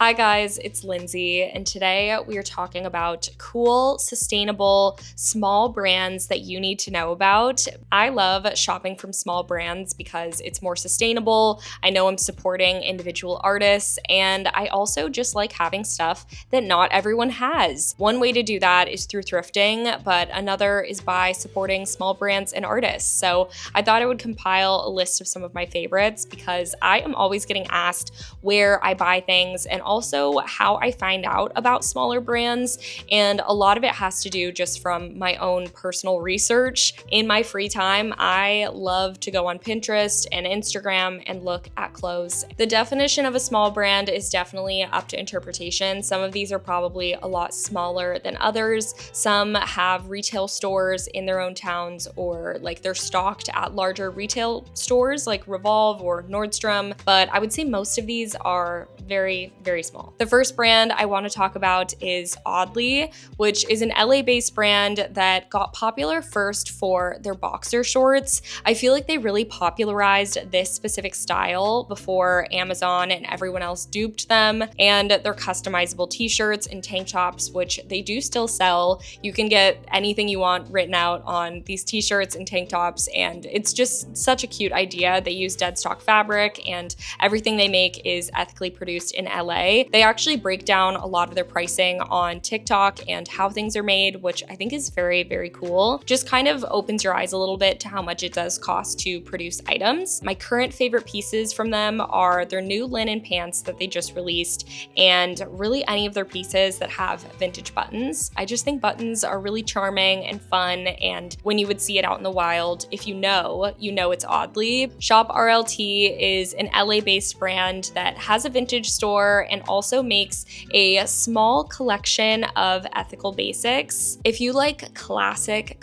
Hi guys, it's Lindsay, and today we are talking about cool, sustainable, small brands that you need to know about. I love shopping from small brands because it's more sustainable. I know I'm supporting individual artists, and I also just like having stuff that not everyone has. One way to do that is through thrifting, but another is by supporting small brands and artists. So I thought I would compile a list of some of my favorites because I am always getting asked where I buy things and also how I find out about smaller brands. And a lot of it has to do just from my own personal research. In my free time, I love to go on Pinterest and Instagram and look at clothes. The definition of a small brand is definitely up to interpretation. Some of these are probably a lot smaller than others. Some have retail stores in their own towns, or like they're stocked at larger retail stores like Revolve or Nordstrom, but I would say most of these are very, very small. The first brand I want to talk about is Oddly, which is an LA-based brand that got popular first for their boxer shorts. I feel like they really popularized this specific style before Amazon and everyone else duped them, and their customizable t-shirts and tank tops, which they do still sell. You can get anything you want written out on these t-shirts and tank tops, and it's just such a cute idea. They use dead stock fabric, and everything they make is ethically produced in LA. They actually break down a lot of their pricing on TikTok and how things are made, which I think is very, very cool. Just kind of opens your eyes a little bit to how much it does cost to produce items. My current favorite pieces from them are their new linen pants that they just released, and really any of their pieces that have vintage buttons. I just think buttons are really charming and fun, and when you would see it out in the wild, if you know it's Oddly. Shop RLT is an LA-based brand that has a vintage store and also makes a small collection of ethical basics. If you like classic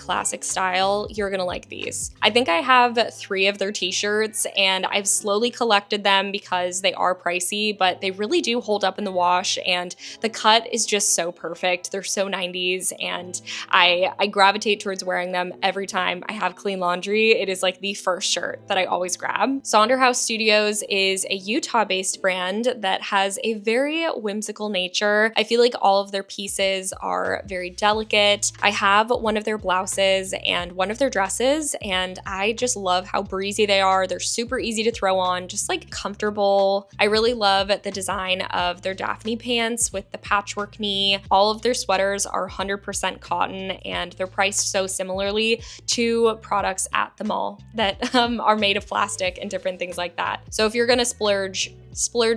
style, you're gonna like these. I think I have 3 of their t-shirts, and I've slowly collected them because they are pricey, but they really do hold up in the wash, and the cut is just so perfect. They're so 90s, and I gravitate towards wearing them every time I have clean laundry. It is like the first shirt that I always grab. Sonderhouse Studios is a Utah-based brand that has a very whimsical nature. I feel like all of their pieces are very delicate. I have one of their blouses and one of their dresses, and I just love how breezy they are. They're super easy to throw on, just like comfortable. I really love the design of their Daphne pants with the patchwork knee. All of their sweaters are 100% cotton, and they're priced so similarly to products at the mall that are made of plastic and different things like that. So if you're gonna splurge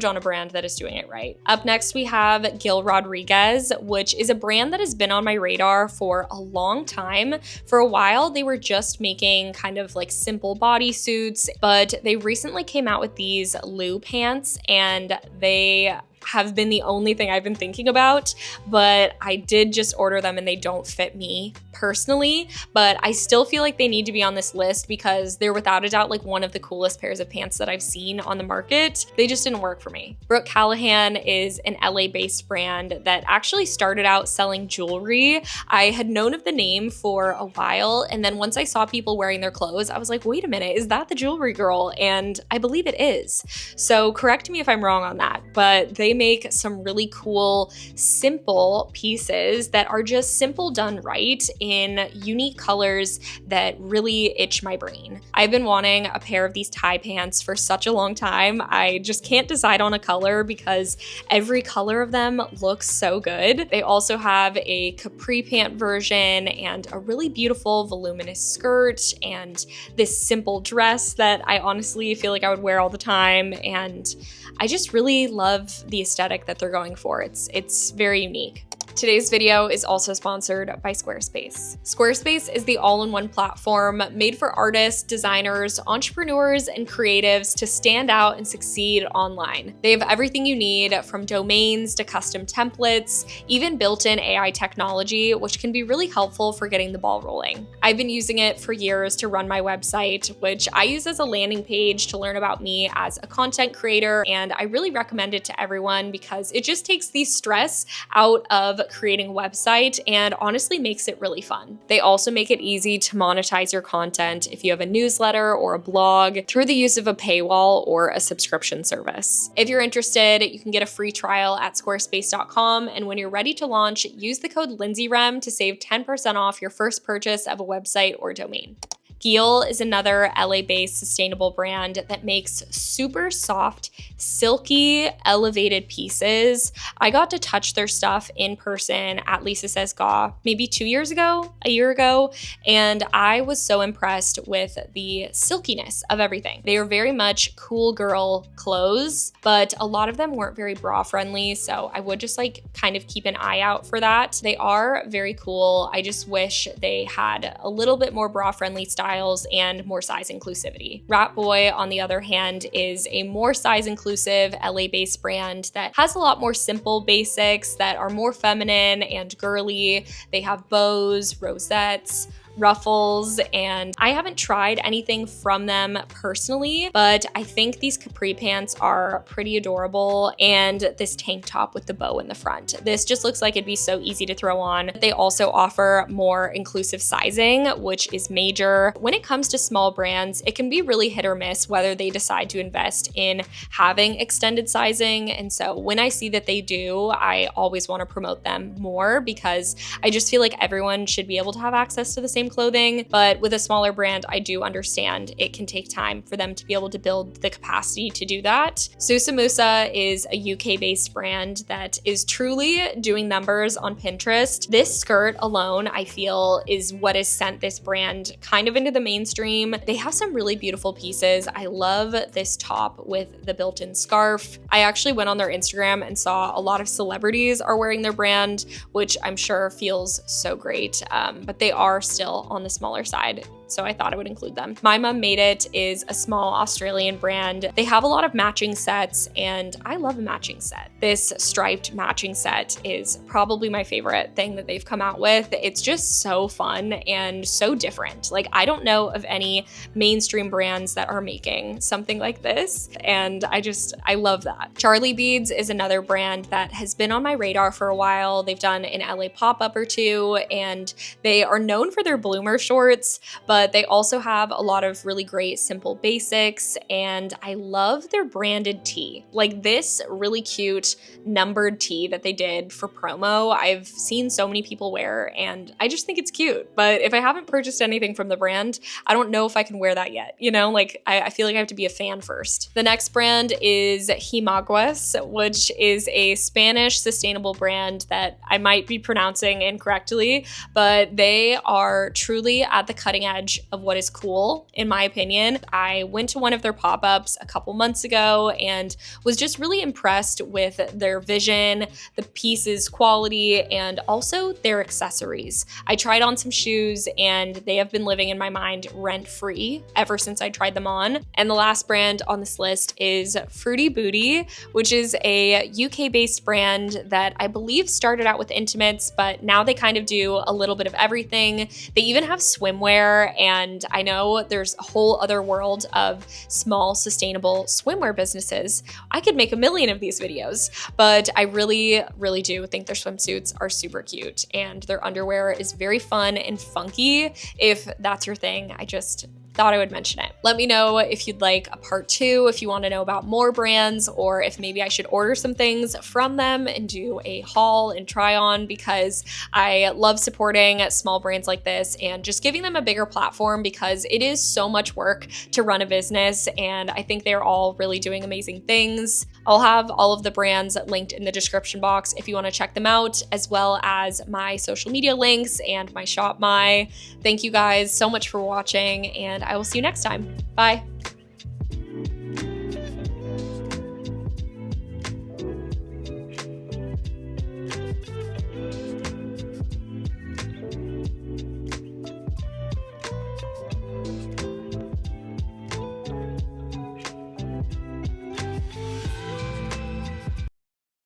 on a brand that is doing it right. Up next, we have Gil Rodriguez, which is a brand that has been on my radar for a long time. For a while, they were just making kind of like simple bodysuits, but they recently came out with these Lou pants, and they have been the only thing I've been thinking about, but I did just order them and they don't fit me personally, but I still feel like they need to be on this list because they're without a doubt like one of the coolest pairs of pants that I've seen on the market. They just didn't work for me. Brooke Callahan is an LA-based brand that actually started out selling jewelry. I had known of the name for a while, and then once I saw people wearing their clothes, I was like, wait a minute, is that the jewelry girl? And I believe it is. So correct me if I'm wrong on that, but they make some really cool, simple pieces that are just simple done right in unique colors that really itch my brain. I've been wanting a pair of these tie pants for such a long time. I just can't decide on a color because every color of them looks so good. They also have a capri pant version and a really beautiful voluminous skirt and this simple dress that I honestly feel like I would wear all the time, and I just really love the aesthetic that they're going for. It's very unique. Today's video is also sponsored by Squarespace. Squarespace is the all-in-one platform made for artists, designers, entrepreneurs, and creatives to stand out and succeed online. They have everything you need, from domains to custom templates, even built-in AI technology, which can be really helpful for getting the ball rolling. I've been using it for years to run my website, which I use as a landing page to learn about me as a content creator, and I really recommend it to everyone because it just takes the stress out of creating a website and honestly makes it really fun. They also make it easy to monetize your content if you have a newsletter or a blog through the use of a paywall or a subscription service. If you're interested, you can get a free trial at squarespace.com, and when you're ready to launch, use the code lindseyrem to save 10% off your first purchase of a website or domain. Geel is another LA-based sustainable brand that makes super soft, silky, elevated pieces. I got to touch their stuff in person at Lisa Says Ga maybe a year ago, and I was so impressed with the silkiness of everything. They are very much cool girl clothes, but a lot of them weren't very bra friendly, so I would just kind of keep an eye out for that. They are very cool. I just wish they had a little bit more bra friendly styles and more size inclusivity. Rat Boy, on the other hand, is a more size inclusive LA-based brand that has a lot more simple basics that are more feminine and girly. They have bows, rosettes, ruffles, and I haven't tried anything from them personally, but I think these capri pants are pretty adorable, and this tank top with the bow in the front. This just looks like it'd be so easy to throw on. They also offer more inclusive sizing, which is major. When it comes to small brands, it can be really hit or miss whether they decide to invest in having extended sizing, and so when I see that they do, I always want to promote them more because I just feel like everyone should be able to have access to the same clothing, but with a smaller brand, I do understand it can take time for them to be able to build the capacity to do that. Susamusa is a UK-based brand that is truly doing numbers on Pinterest. This skirt alone, I feel, is what has sent this brand kind of into the mainstream. They have some really beautiful pieces. I love this top with the built-in scarf. I actually went on their Instagram and saw a lot of celebrities are wearing their brand, which I'm sure feels so great, but they are still on the smaller side, so I thought I would include them. My Mum Made It is a small Australian brand. They have a lot of matching sets, and I love a matching set. This striped matching set is probably my favorite thing that they've come out with. It's just so fun and so different. I don't know of any mainstream brands that are making something like this, and I love that. Charlie Beads is another brand that has been on my radar for a while. They've done an LA pop-up or two, and they are known for their bloomer shorts, but they also have a lot of really great simple basics, and I love their branded tee. This really cute numbered tee that they did for promo, I've seen so many people wear, and I just think it's cute. But if I haven't purchased anything from the brand, I don't know if I can wear that yet, I feel like I have to be a fan first. The next brand is Himaguas, which is a Spanish sustainable brand that I might be pronouncing incorrectly, but they are truly at the cutting edge of what is cool, in my opinion. I went to one of their pop-ups a couple months ago and was just really impressed with their vision, the pieces quality, and also their accessories. I tried on some shoes, and they have been living in my mind rent-free ever since I tried them on. And the last brand on this list is Fruity Booty, which is a UK-based brand that I believe started out with intimates, but now they kind of do a little bit of everything. They even have swimwear, and I know there's a whole other world of small, sustainable swimwear businesses. I could make a million of these videos, but I really, really do think their swimsuits are super cute, and their underwear is very fun and funky. If that's your thing, I just thought I would mention it. Let me know if you'd like a part 2, if you want to know about more brands, or if maybe I should order some things from them and do a haul and try on, because I love supporting small brands like this and just giving them a bigger platform, because it is so much work to run a business, and I think they're all really doing amazing things. I'll have all of the brands linked in the description box if you want to check them out, as well as my social media links and my shop. Thank you guys so much for watching, and I will see you next time. Bye.